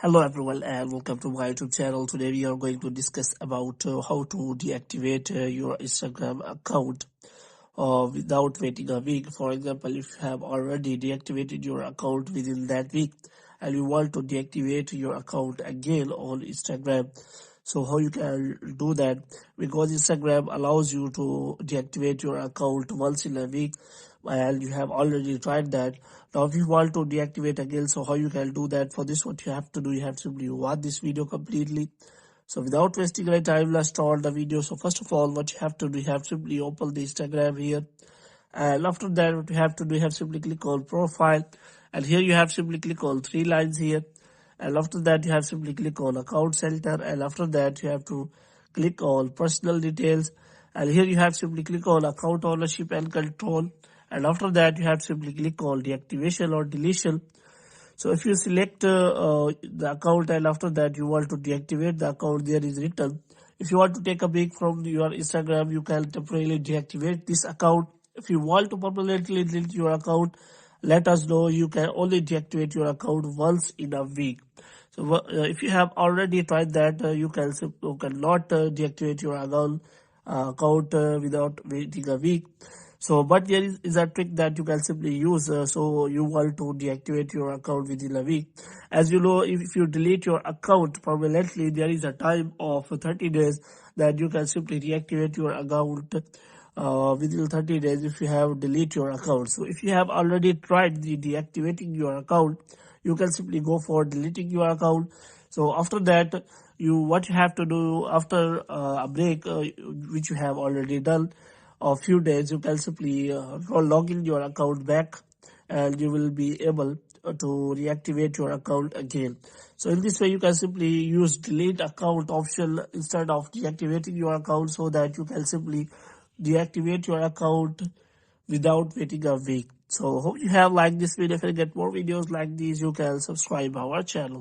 Hello everyone and welcome to my YouTube channel. Today we are going to discuss about how to deactivate your Instagram account without waiting a week. For example, if you have already deactivated your account within that week and you want to deactivate your account again on Instagram, so how you can do that? Because Instagram allows you to deactivate your account once in a week and you have already tried that. Now if you want to deactivate again, so how you can do that? For this, what you have to do, you have to simply watch this video completely. So without wasting any time, let's start the video. So first of all, what you have to do, you have simply open the Instagram here, and after that what you have to do, you have simply click on profile, and here you have simply click on three lines here, and after that you have simply click on account center, and after that you have to click on personal details, and here you have simply click on account ownership and control, and after that you have simply click on deactivation or deletion. So if you select the account and after that you want to deactivate the account, there is written if you want to take a break from your Instagram, you can temporarily deactivate this account. If you want to permanently delete your account, let us know. You can only deactivate your account once in a week. So if you have already tried that, you cannot deactivate your account without waiting a week. So but there is a trick that you can simply use. So you want to deactivate your account within a week. As you know, if you delete your account permanently, there is a time of 30 days that you can simply reactivate your account within 30 days if you have delete your account. So if you have already tried the deactivating your account, you can simply go for deleting your account. So after that, what you have to do after a break which you have already done a few days, you can simply log in your account back and you will be able to reactivate your account again. So in this way you can simply use delete account option instead of deactivating your account, so that you can simply deactivate your account without waiting a week. So hope you have liked this video. If you get more videos like these, you can subscribe our channel.